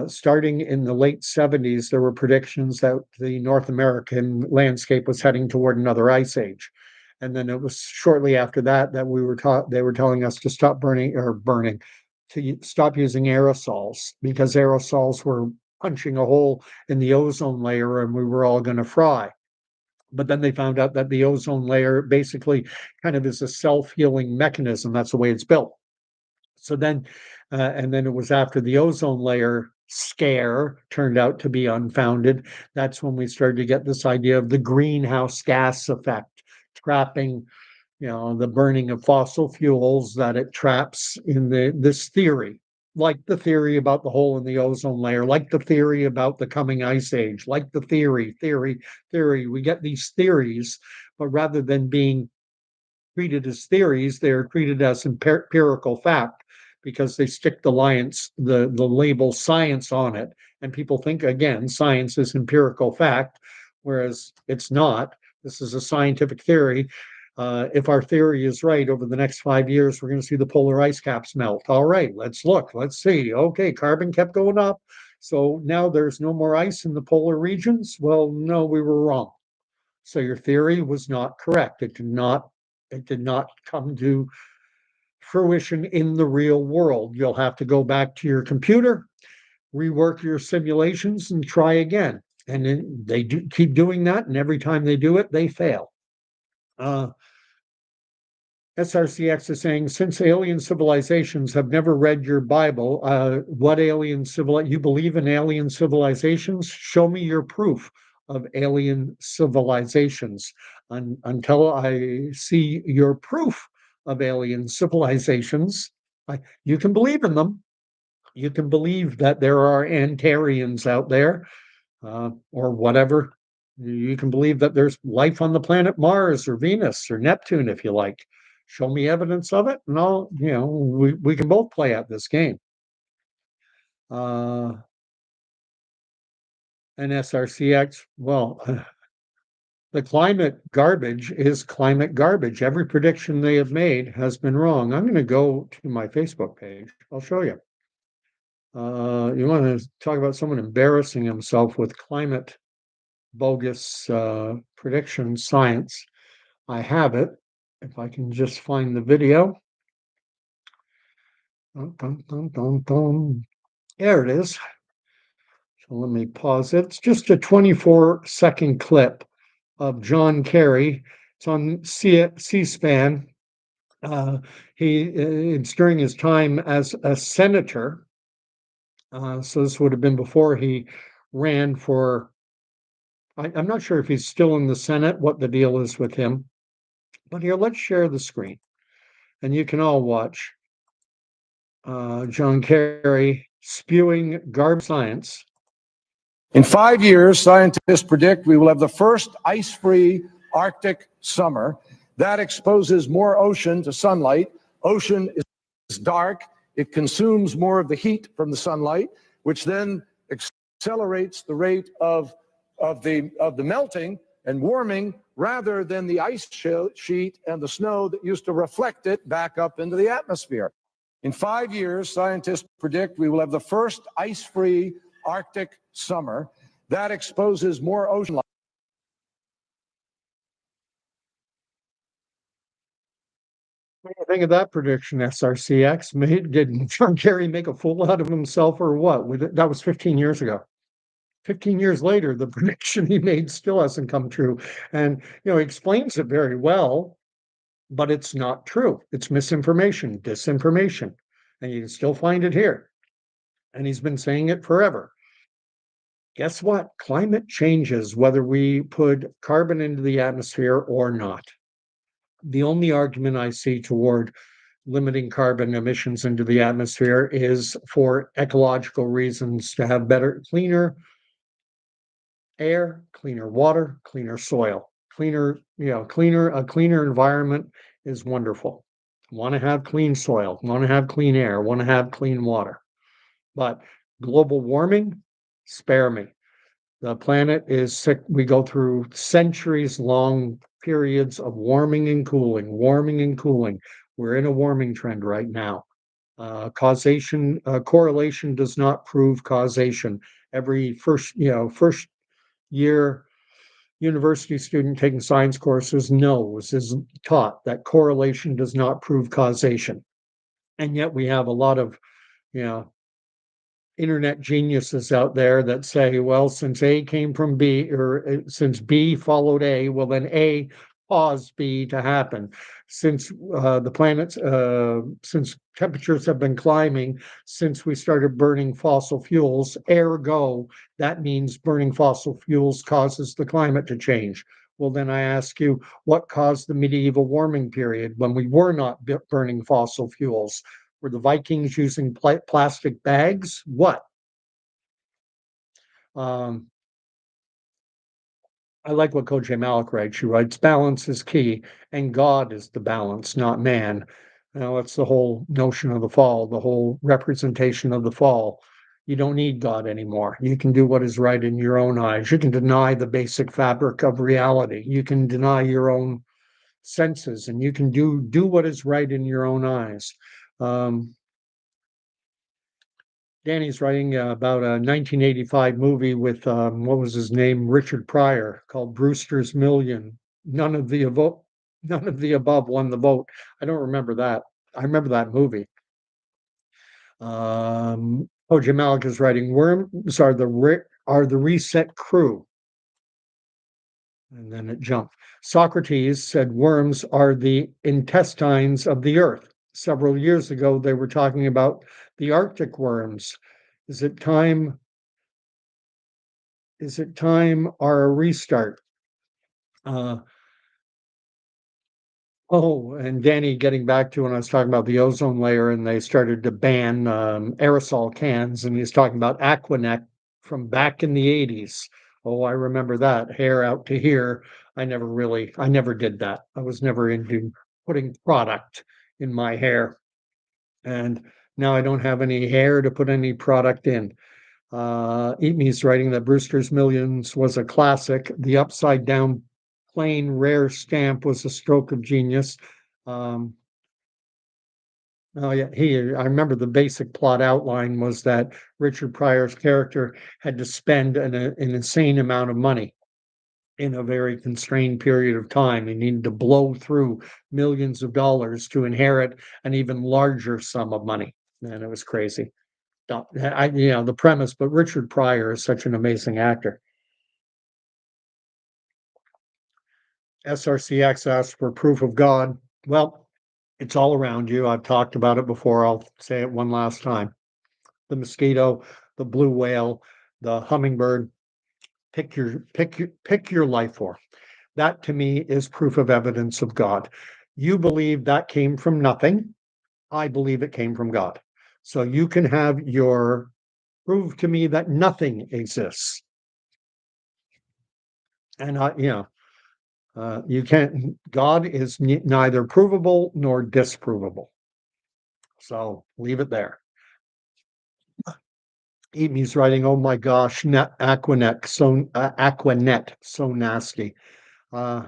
Starting in the late 70s, there were predictions that the North American landscape was heading toward another ice age. And then it was shortly after that that they were telling us to stop to stop using aerosols, because aerosols were punching a hole in the ozone layer and we were all going to fry. But then they found out that the ozone layer basically kind of is a self-healing mechanism. That's the way it's built. So then, and then it was after the ozone layer scare turned out to be unfounded. That's when we started to get this idea of the greenhouse gas effect, trapping, the burning of fossil fuels, that it traps in this theory, like the theory about the hole in the ozone layer, like the theory about the coming ice age, like the theory. We get these theories, but rather than being treated as theories, they're treated as empirical fact, because they stick the label science on it. And people think, again, science is empirical fact, whereas it's not. This is a scientific theory. If our theory is right, over the next 5 years, we're going to see the polar ice caps melt. All right, let's look, let's see. Okay, carbon kept going up. So now there's no more ice in the polar regions. Well, no, we were wrong. So your theory was not correct. It did not come to fruition in the real world. You'll have to go back to your computer, rework your simulations, and try again. And then they do keep doing that, and every time they do it, they fail. Uh, SRCX is saying, since alien civilizations have never read your Bible, what you believe in alien civilizations? Show me your proof of alien civilizations. Until I see your proof of alien civilizations, you can believe in them. You can believe that there are Antarians out there, or whatever. You can believe that there's life on the planet Mars or Venus or Neptune if you like. Show me evidence of it, and we can both play at this game. And SRCX, well, the climate garbage is climate garbage. Every prediction they have made has been wrong. I'm going to go to my Facebook page. I'll show you. You want to talk about someone embarrassing himself with climate bogus prediction science. I have it. If I can just find the video. Dun, dun, dun, dun, dun. There it is. So let me pause it. It's just a 24-second clip of John Kerry. It's on C-SPAN. It's during his time as a senator. So this would have been before he ran for. I'm not sure if he's still in the Senate, what the deal is with him. But here, let's share the screen, and you can all watch John Kerry spewing garbage science. In 5 years, scientists predict we will have the first ice-free Arctic summer. That exposes more ocean to sunlight. Ocean is dark. It consumes more of the heat from the sunlight, which then accelerates the rate of the melting and warming rather than the ice sheet and the snow that used to reflect it back up into the atmosphere. In 5 years, scientists predict we will have the first ice-free Arctic summer. That exposes more ocean life. What do you think of that prediction, SRCX? Did John Kerry make a fool out of himself or what? That was 15 years ago. 15 years later, the prediction he made still hasn't come true. And, he explains it very well, but it's not true. It's misinformation, disinformation. And you can still find it here. And he's been saying it forever. Guess what? Climate changes whether we put carbon into the atmosphere or not. The only argument I see toward limiting carbon emissions into the atmosphere is for ecological reasons, to have better, cleaner air, cleaner water, cleaner soil, a cleaner environment is wonderful. Want to have clean soil, want to have clean air, want to have clean water. But global warming, spare me. The planet is sick. We go through centuries long periods of warming and cooling, warming and cooling. We're in a warming trend right now. Correlation does not prove causation. Every first year university student taking science courses is taught that correlation does not prove causation. And yet we have a lot of, you know, internet geniuses out there that say, well, since A came from B, or since B followed A, well, then A caused B to happen. Since since temperatures have been climbing, since we started burning fossil fuels, ergo, that means burning fossil fuels causes the climate to change. Well, then I ask you, what caused the medieval warming period when we were not burning fossil fuels? Were the Vikings using plastic bags? What? Um, I like what Coach Malik writes. She writes, balance is key, and God is the balance, not man. That's the whole notion of the fall, the whole representation of the fall. You don't need God anymore. You can do what is right in your own eyes. You can deny the basic fabric of reality. You can deny your own senses, and you can do what is right in your own eyes. Danny's writing about a 1985 movie with what was his name, Richard Pryor, called Brewster's Million. None of the above won the vote. I don't remember that. I remember that movie. O.J. Malik is writing, worms are the reset crew. And then it jumped. Socrates said worms are the intestines of the earth. Several years ago, they were talking about the Arctic worms. Is it time? Is it time or a restart? Uh, and Danny, getting back to when I was talking about the ozone layer, and they started to ban aerosol cans, and he's talking about Aquanet from back in the 80s. Oh, I remember that. Hair out to here. I never did that. I was never into putting product in my hair. And now I don't have any hair to put any product in. Eat Me's writing that Brewster's Millions was a classic. The upside down plain rare stamp was a stroke of genius. Um, oh yeah, I remember the basic plot outline was that Richard Pryor's character had to spend an insane amount of money in a very constrained period of time. He needed to blow through millions of dollars to inherit an even larger sum of money. And it was crazy. The premise, but Richard Pryor is such an amazing actor. SRCX asks for proof of God. Well, it's all around you. I've talked about it before. I'll say it one last time. The mosquito, the blue whale, the hummingbird. Pick your life form. That to me is proof of evidence of God. You believe that came from nothing. I believe it came from God. So you can have your prove to me that nothing exists. And you can't, God is neither provable nor disprovable. So leave it there. Amy's writing, oh my gosh, Aquanet, so nasty. Uh,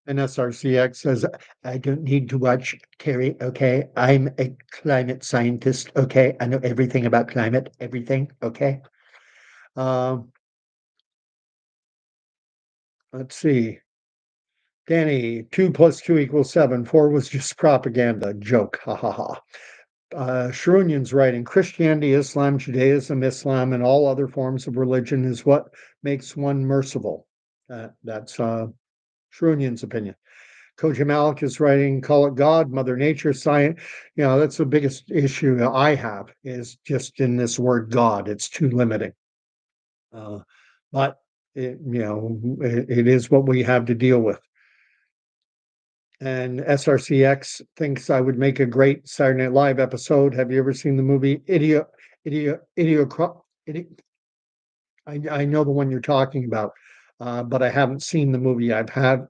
and SRCX says, I don't need to watch Terry, okay? I'm a climate scientist, okay? I know everything about climate, everything, okay? Um, let's see. Danny, 2 + 2 = 7. 4 was just propaganda. Joke. Ha ha ha. Shrunyan's writing, Christianity, Islam, Judaism, Islam, and all other forms of religion is what makes one merciful. That's Shrunyan's opinion. Koji Malik is writing, call it God, Mother Nature, science. That's the biggest issue I have is just in this word God. It's too limiting. But it is what we have to deal with. And SRCX thinks I would make a great Saturday Night Live episode. Have you ever seen the movie Idiocracy? I know the one you're talking about, but I haven't seen the movie. I've had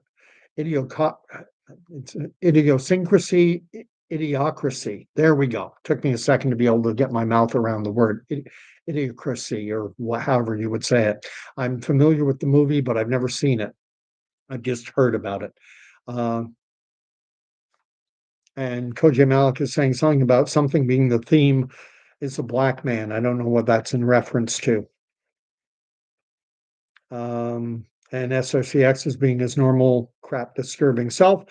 it's idiosyncrasy, idiocracy. There we go. Took me a second to be able to get my mouth around the word idiocracy, or however you would say it. I'm familiar with the movie, but I've never seen it. I've just heard about it. And Koji Malik is saying something about something being the theme is a black man. I don't know what that's in reference to. And SRCX is being his normal crap disturbing self.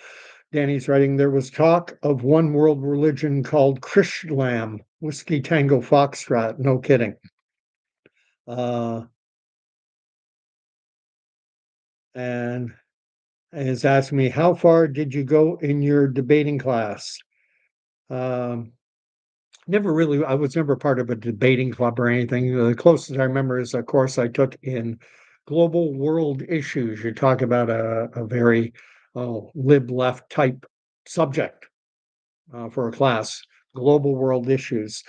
Danny's writing, there was talk of one world religion called Krishlam, Whiskey Tango Foxtrot. No kidding. And is asking me, how far did you go in your debating class? I was never part of a debating club or anything. The closest I remember is a course I took in global world issues. You talk about a very lib left type subject for a class, global world issues.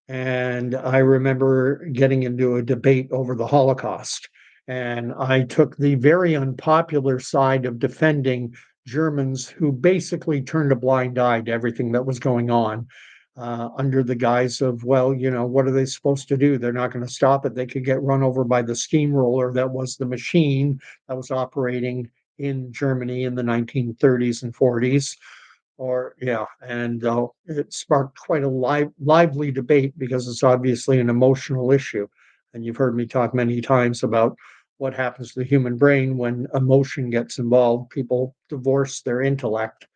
And I remember getting into a debate over the Holocaust. And I took the very unpopular side of defending Germans who basically turned a blind eye to everything that was going on under the guise of, well, what are they supposed to do? They're not going to stop it. They could get run over by the steamroller that was the machine that was operating in Germany in the 1930s and 40s. or yeah, and it sparked quite a lively debate because it's obviously an emotional issue. And you've heard me talk many times about what happens to the human brain when emotion gets involved. People divorce their intellect.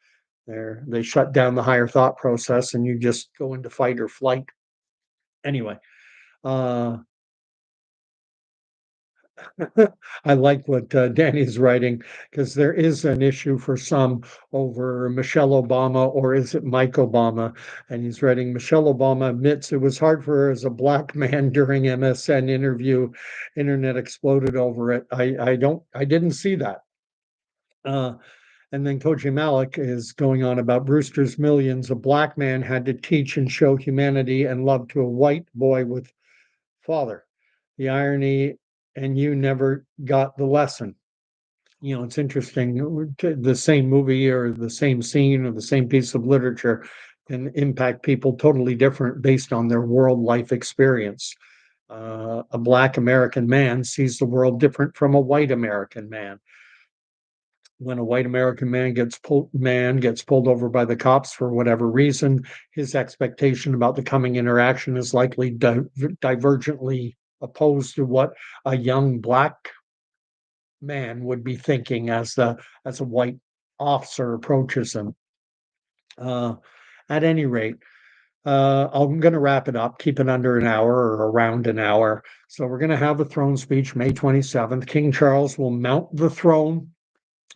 They shut down the higher thought process, and you just go into fight or flight. Anyway, uh, I like what Danny's writing because there is an issue for some over Michelle Obama, or is it Mike Obama? And he's writing, Michelle Obama admits it was hard for her as a black man during MSN interview. Internet exploded over it. I didn't see that. Uh, and then Koji Malik is going on about Brewster's Millions. A black man had to teach and show humanity and love to a white boy with father. The irony, and you never got the lesson. It's interesting. The same movie or the same scene or the same piece of literature can impact people totally different based on their world life experience. A black American man sees the world different from a white American man. When a white American man gets pulled over by the cops for whatever reason, his expectation about the coming interaction is likely divergently opposed to what a young black man would be thinking as a white officer approaches him. Uh, at any rate, I'm going to wrap it up, keep it under an hour or around an hour. So we're going to have a throne speech May 27th. King Charles will mount the throne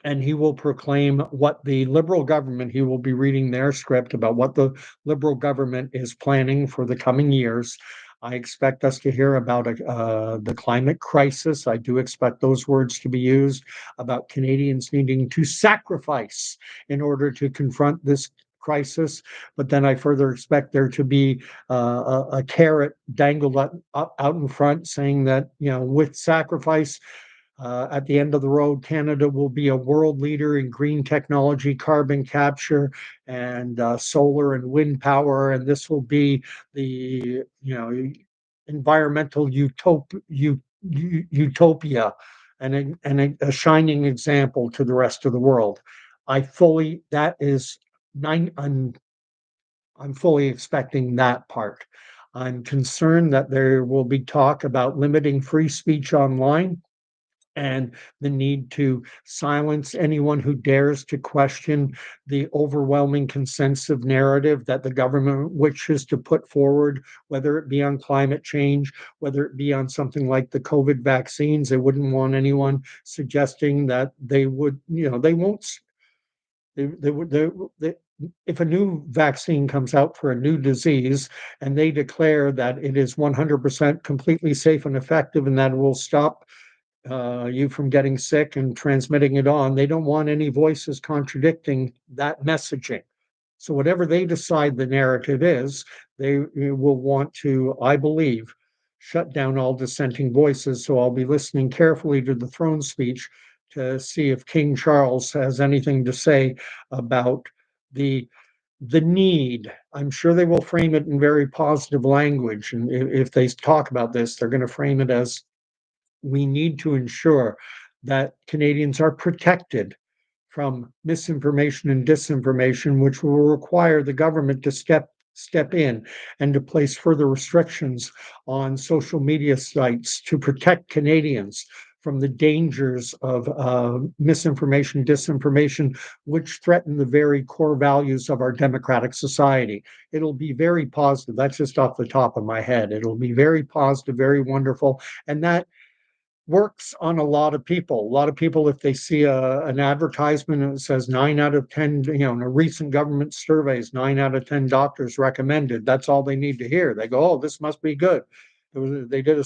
and he will proclaim what the Liberal government, he will be reading their script about what the Liberal government is planning for the coming years. I expect us to hear about the climate crisis. I do expect those words to be used about Canadians needing to sacrifice in order to confront this crisis. But then I further expect there to be a carrot dangled out in front saying that, with sacrifice, at the end of the road, Canada will be a world leader in green technology, carbon capture, and solar and wind power. And this will be the environmental utopia, and a shining example to the rest of the world. I fully that is nine. I'm fully expecting that part. I'm concerned that there will be talk about limiting free speech online and the need to silence anyone who dares to question the overwhelming consensus narrative that the government wishes to put forward, whether it be on climate change, whether it be on something like the COVID vaccines. They wouldn't want anyone suggesting that they would, they won't. They would. If a new vaccine comes out for a new disease and they declare that it is 100% completely safe and effective and that it will stop you from getting sick and transmitting it on. They don't want any voices contradicting that messaging. So, whatever they decide the narrative is, they will want to, I believe, shut down all dissenting voices. So, I'll be listening carefully to the throne speech to see if King Charles has anything to say about the the need. I'm sure they will frame it in very positive language. And if they talk about this, they're going to frame it as, we need to ensure that Canadians are protected from misinformation and disinformation, which will require the government to step in and to place further restrictions on social media sites to protect Canadians from the dangers of misinformation, disinformation, which threaten the very core values of our democratic society. It'll be very positive. That's just off the top of my head. It'll be very positive, very wonderful. And that works on a lot of people. A lot of people, if they see an advertisement and it says 9 out of 10, in a recent government surveys, 9 out of 10 doctors recommended, that's all they need to hear. They go, oh, this must be good. They did a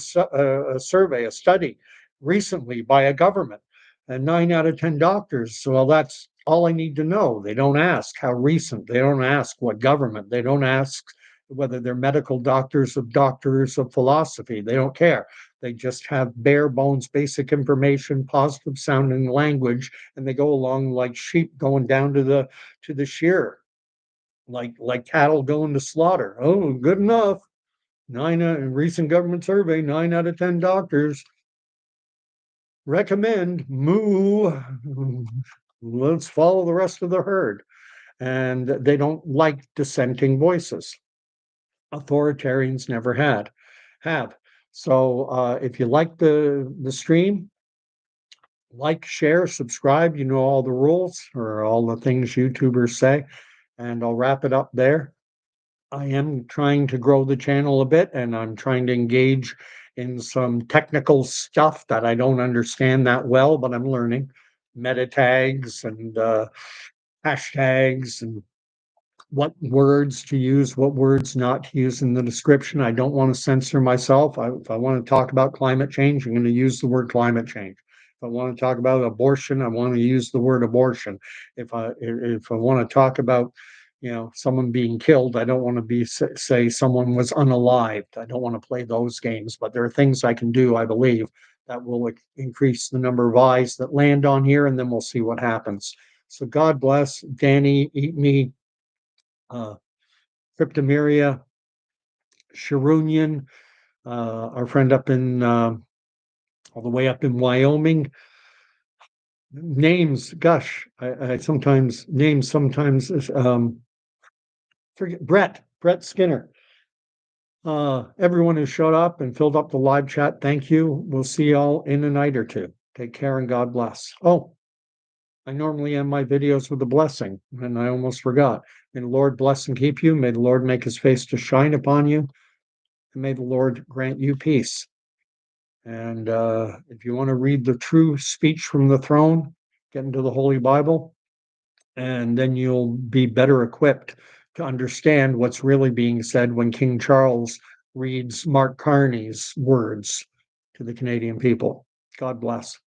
survey, a study recently by a government, and 9 out of 10 doctors. So, well, that's all I need to know. They don't ask how recent, they don't ask what government, they don't ask whether they're medical doctors of philosophy. They don't care. They just have bare bones, basic information, positive sounding language, and they go along like sheep going down to the shear, like cattle going to slaughter. Oh, good enough. Recent government survey, 9 out of 10 doctors recommend moo. Let's follow the rest of the herd. and they don't like dissenting voices. Authoritarians never have. So if you like the stream, like, share, subscribe. You know all the rules or all the things YouTubers say, and I'll wrap it up there. I am trying to grow the channel a bit, and I'm trying to engage in some technical stuff that I don't understand that well, but I'm learning meta tags and hashtags and what words to use, what words not to use in the description. I don't want to censor myself. If I want to talk about climate change, I'm going to use the word climate change. If I want to talk about abortion, I want to use the word abortion. If I want to talk about, someone being killed, I don't want to say someone was unalived. I don't want to play those games, but there are things I can do, I believe, that will increase the number of eyes that land on here, and then we'll see what happens. So God bless. Danny, eat me, Cryptomeria, Sharunian, our friend up in all the way up in Wyoming. Names, gosh, I sometimes names sometimes forget Brett Skinner. Everyone who showed up and filled up the live chat, thank you. We'll see y'all in a night or two. Take care and God bless. Oh, I normally end my videos with a blessing, and I almost forgot. May the Lord bless and keep you. May the Lord make his face to shine upon you. And may the Lord grant you peace. And if you want to read the true speech from the throne, get into the Holy Bible, and then you'll be better equipped to understand what's really being said when King Charles reads Mark Carney's words to the Canadian people. God bless.